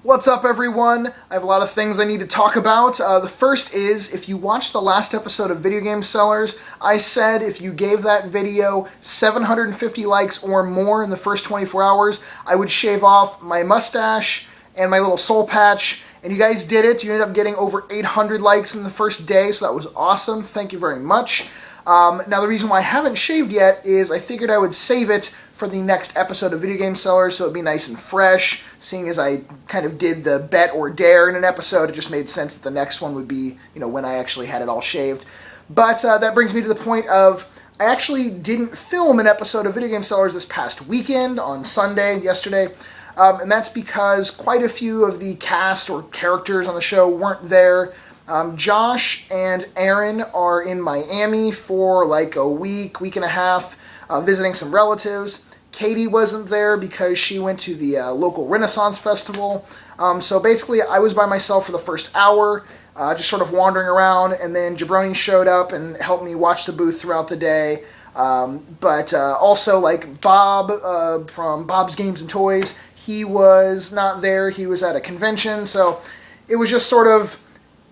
What's up, everyone? I have a lot of things I need to talk about. The first is, if you watched the last episode of Video Game Sellers, I said if you gave that video 750 likes or more in the first 24 hours, I would shave off my mustache and my little soul patch. And you guys did it. You ended up getting over 800 likes in the first day, so that was awesome. Thank you very much. Now, the reason why I haven't shaved yet is I figured I would save it for the next episode of Video Game Sellers, so it'd be nice and fresh. Seeing as I kind of did the bet or dare in an episode, it just made sense that the next one would be, when I actually had it all shaved. But that brings me to the point of, I actually didn't film an episode of Video Game Sellers this past weekend, on Sunday, yesterday, and that's because quite a few of the cast or characters on the show weren't there. Josh and Aaron are in Miami for like a week and a half, visiting some relatives. Katie wasn't there because she went to the local Renaissance Festival. So basically, I was by myself for the first hour, just sort of wandering around, and then Jabroni showed up and helped me watch the booth throughout the day. But also, like Bob from Bob's Games and Toys, he was not there. He was at a convention, so it was just sort of,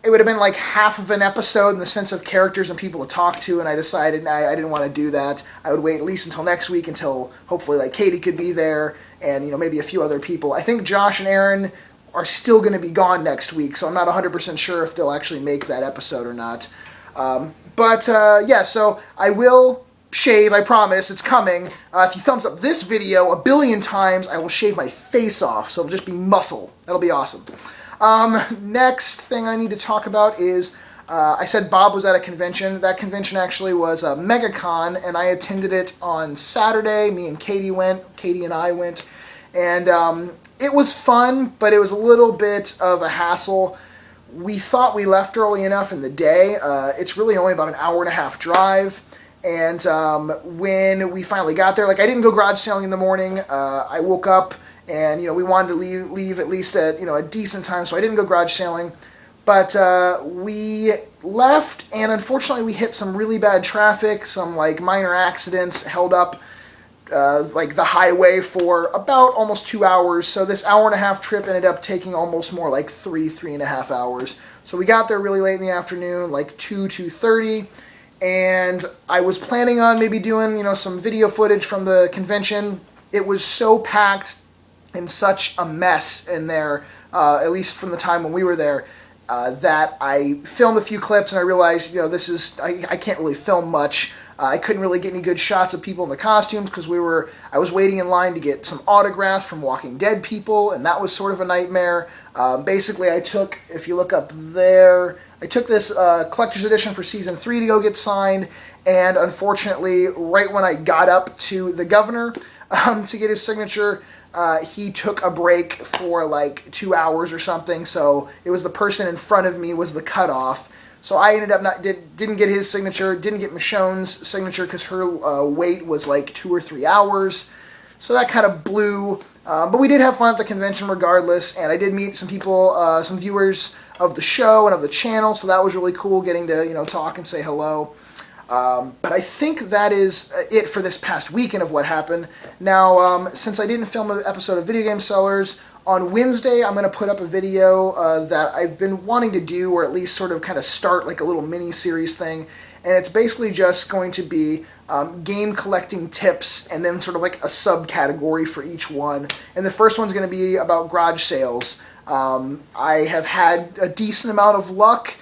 it would have been like half of an episode in the sense of characters and people to talk to, and I decided I didn't want to do that. I would wait at least until next week until hopefully like Katie could be there and maybe a few other people. I think Josh and Aaron are still going to be gone next week, so I'm not 100% sure if they'll actually make that episode or not. Yeah, so I will shave, I promise, it's coming. If you thumbs up this video 1 billion times, I will shave my face off, so it'll just be muscle. That'll be awesome. Next thing I need to talk about is, I said Bob was at a convention. That convention actually was a MegaCon, and I attended it on Saturday. Me and Katie went. Katie and I went. And it was fun, but it was a little bit of a hassle. We thought we left early enough in the day. It's really only about an hour and a half drive. And when we finally got there, like, I didn't go garage sailing in the morning. I woke up and, we wanted to leave at least at, a decent time, so I didn't go garage sailing. But we left, and unfortunately we hit some really bad traffic, some, like, minor accidents, held up, like, the highway for about almost 2 hours. So this hour and a half trip ended up taking almost more like 3.5 hours. So we got there really late in the afternoon, like 2:30, and I was planning on maybe doing, some video footage from the convention. It was so packed and such a mess in there, at least from the time when we were there, that I filmed a few clips and I realized, I can't really film much. I couldn't really get any good shots of people in the costumes because I was waiting in line to get some autographs from Walking Dead people, and that was sort of a nightmare. Basically, if you look up there, I took this collector's edition for Season 3 to go get signed, and unfortunately, right when I got up to the governor to get his signature, he took a break for like 2 hours or something, so it was the person in front of me was the cutoff. So I ended up didn't get his signature, didn't get Michonne's signature because her wait was like 2 or 3 hours. So that kind of blew. But we did have fun at the convention regardless, and I did meet some people, some viewers of the show and of the channel, so that was really cool getting to talk and say hello. But I think that is it for this past weekend of what happened. Now, since I didn't film an episode of Video Game Sellers, on Wednesday I'm going to put up a video that I've been wanting to do, or at least sort of kind of start like a little mini-series thing. And it's basically just going to be game collecting tips, and then sort of like a subcategory for each one. And the first one's going to be about garage sales. I have had a decent amount of luck.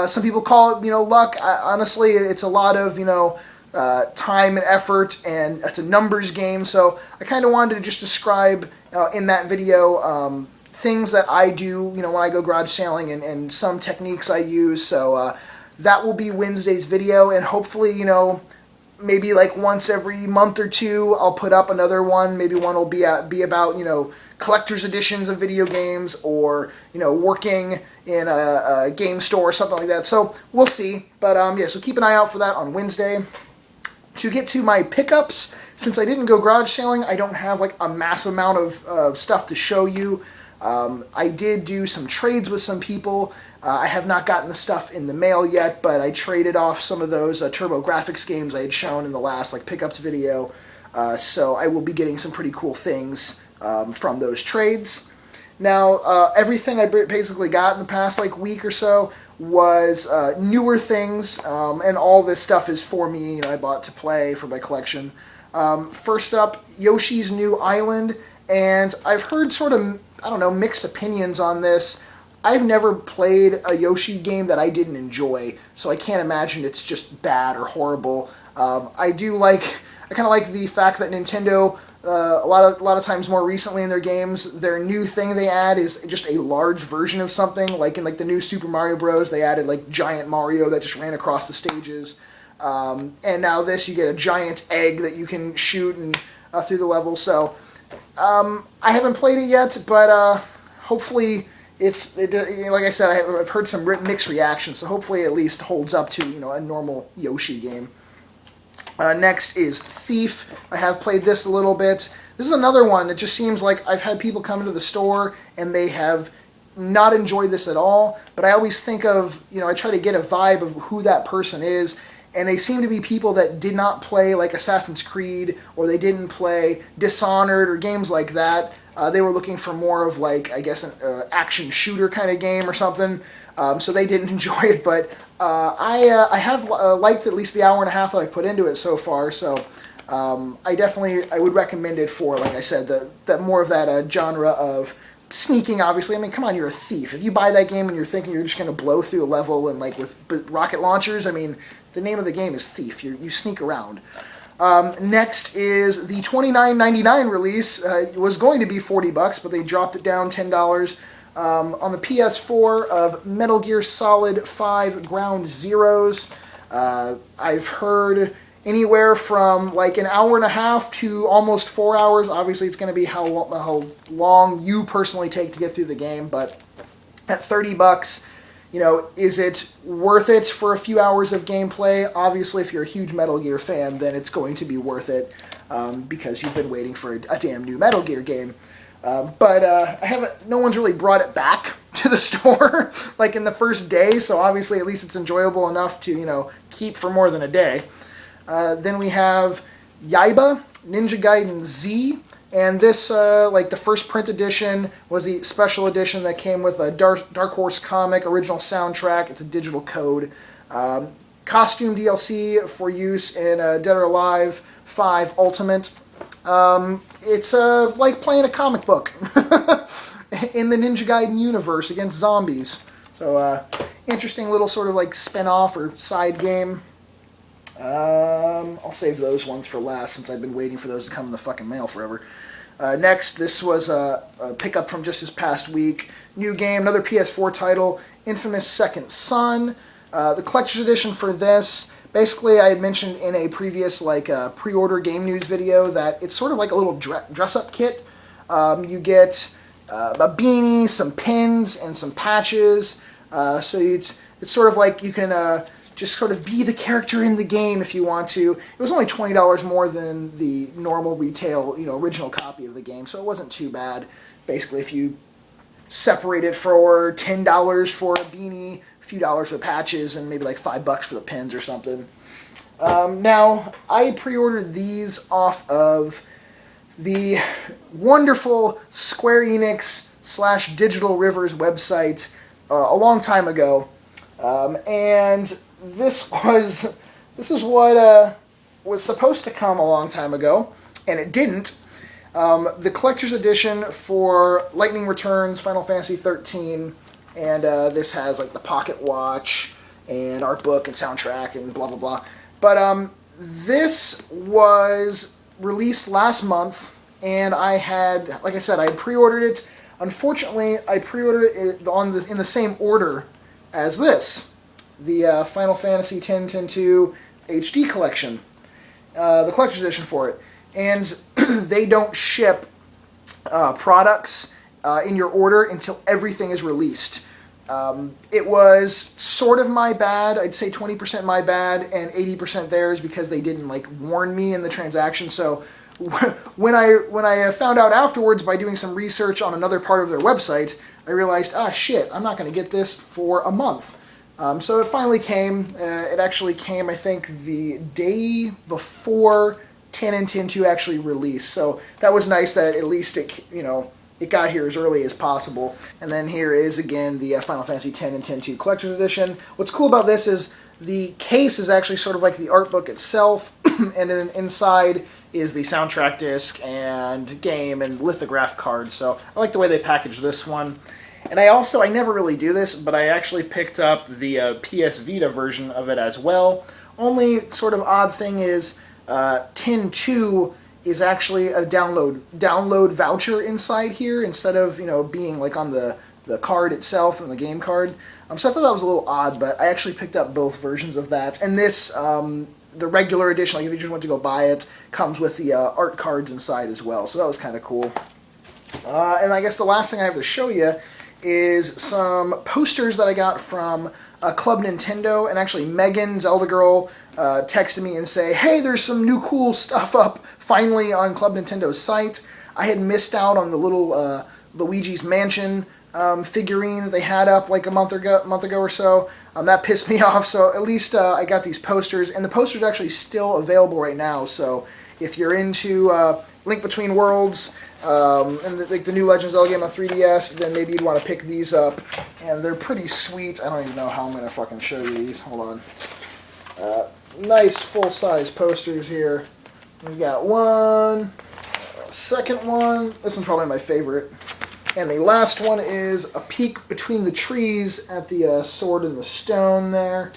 Some people call it, luck. Honestly, it's a lot of, time and effort, and it's a numbers game. So I kind of wanted to just describe in that video things that I do, when I go garage sailing, and some techniques I use. So that will be Wednesday's video, and hopefully, maybe like once every month or two, I'll put up another one. Maybe one will be about, collector's editions of video games, or, working in a game store or something like that. So we'll see. But yeah, so keep an eye out for that on Wednesday. To get to my pickups, since I didn't go garage sailing, I don't have like a mass amount of stuff to show you. I did do some trades with some people. I have not gotten the stuff in the mail yet, but I traded off some of those Turbo Graphics games I had shown in the last pickups video. So I will be getting some pretty cool things from those trades. Now, everything I basically got in the past like week or so was newer things, and all this stuff is for me. I bought to play for my collection. First up, Yoshi's New Island, and I've heard sort of, I don't know, mixed opinions on this. I've never played a Yoshi game that I didn't enjoy, so I can't imagine it's just bad or horrible. I kind of like the fact that Nintendo, a lot of times more recently in their games, their new thing they add is just a large version of something. Like in the new Super Mario Bros, they added like giant Mario that just ran across the stages. And now this, you get a giant egg that you can shoot and through the level. So I haven't played it yet, but hopefully like I said, I've heard some mixed reactions. So hopefully it at least holds up to a normal Yoshi game. Next is Thief. I have played this a little bit. This is another one that just seems like I've had people come into the store and they have not enjoyed this at all. But I always think of, I try to get a vibe of who that person is. And they seem to be people that did not play like Assassin's Creed, or they didn't play Dishonored or games like that. They were looking for more of like, I guess, an action shooter kind of game or something. So they didn't enjoy it, but I have liked at least the hour and a half that I put into it so far. So I would recommend it for, like I said, that more of that genre of sneaking. Obviously, I mean, come on, you're a thief. If you buy that game and you're thinking you're just going to blow through a level and like with rocket launchers, I mean, the name of the game is Thief. You sneak around. Next is the $29.99 release. It was going to be $40, but they dropped it down $10. On the PS4 of Metal Gear Solid 5 Ground Zeroes. I've heard anywhere from like an hour and a half to almost 4 hours. Obviously, it's going to be how long you personally take to get through the game, but at $30, is it worth it for a few hours of gameplay? Obviously, if you're a huge Metal Gear fan, then it's going to be worth it because you've been waiting for a damn new Metal Gear game. But no one's really brought it back to the store like in the first day, so obviously at least it's enjoyable enough to, keep for more than a day. Then we have Yaiba, Ninja Gaiden Z, and this, like the first print edition, was the special edition that came with a Dark Horse comic, original soundtrack. It's a digital code. Costume DLC for use in Dead or Alive 5 Ultimate. It's like playing a comic book in the Ninja Gaiden universe against zombies. So, interesting little sort of like spin-off or side game. I'll save those ones for last since I've been waiting for those to come in the fucking mail forever. Next, this was a pickup from just this past week. New game, another PS4 title, Infamous Second Son. The collector's edition for this, basically I had mentioned in a previous pre-order game news video that it's sort of like a little dress-up kit. You get a beanie, some pins, and some patches. So it's sort of like you can just sort of be the character in the game if you want to. It was only $20 more than the normal retail, original copy of the game, so it wasn't too bad. Basically, if you separate it for $10 for a beanie, a few dollars for the patches, and maybe like $5 for the pins or something. Now, I pre-ordered these off of the wonderful Square Enix / Digital Rivers website a long time ago, and this is what was supposed to come a long time ago, and it didn't. The collector's edition for Lightning Returns, Final Fantasy 13, and this has like the pocket watch and art book and soundtrack and blah blah blah. But this was released last month, and I had, like I said, I had pre-ordered it. Unfortunately, I pre-ordered it in the same order as this, the Final Fantasy X-2 HD collection, the collector's edition for it. And they don't ship products in your order until everything is released. It was sort of my bad. I'd say 20% my bad and 80% theirs because they didn't warn me in the transaction. So when I found out afterwards by doing some research on another part of their website, I realized, shit, I'm not going to get this for a month. So it finally came. It actually came, I think, the day before 10 and 10.2 actually released. So that was nice that at least it, it got here as early as possible. And then here is, again, the Final Fantasy X and X-2 Collector's Edition. What's cool about this is the case is actually sort of like the art book itself, and then inside is the soundtrack disc and game and lithograph card. So I like the way they packaged this one. And I never really do this, but I actually picked up the PS Vita version of it as well. Only sort of odd thing is X-2 is actually a download voucher inside here instead of, you know, being like on the card itself and the game card. So I thought that was a little odd, but I actually picked up both versions of that. And this, the regular edition, like if you just went to go buy it, comes with the art cards inside as well. So that was kind of cool. And I guess the last thing I have to show you is some posters that I got from Club Nintendo. And actually Megan, Zelda Girl, texted me and say, hey, there's some new cool stuff up finally on Club Nintendo's site. I had missed out on the little Luigi's Mansion figurine that they had up like a month ago or so. That pissed me off, so at least I got these posters, and the posters are actually still available right now. So if you're into Link Between Worlds and the new Legend of Zelda game on 3DS, then maybe you'd want to pick these up. And they're pretty sweet. I don't even know how I'm going to fucking show you these. Hold on. Nice full-size posters here. We got one, second one. This one's probably my favorite. And the last one is a peek between the trees at the Sword in the Stone there.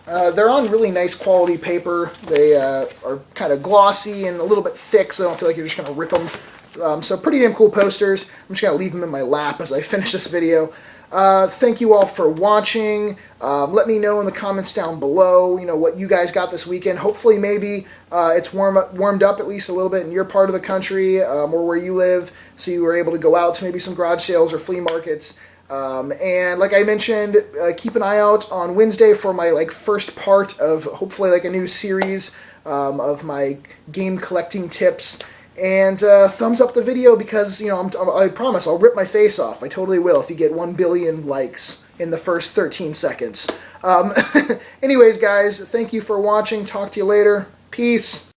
They're on really nice quality paper. They are kind of glossy and a little bit thick, so I don't feel like you're just going to rip them. So pretty damn cool posters. I'm just going to leave them in my lap as I finish this video. Thank you all for watching. Let me know in the comments down below, you know, what you guys got this weekend. Hopefully maybe it's warmed up at least a little bit in your part of the country or where you live, so you were able to go out to maybe some garage sales or flea markets. And like I mentioned, keep an eye out on Wednesday for my first part of hopefully a new series of my game collecting tips. And thumbs up the video because, you know, I promise I'll rip my face off. I totally will if you get 1 billion likes in the first 13 seconds. Anyways, guys, thank you for watching. Talk to you later. Peace.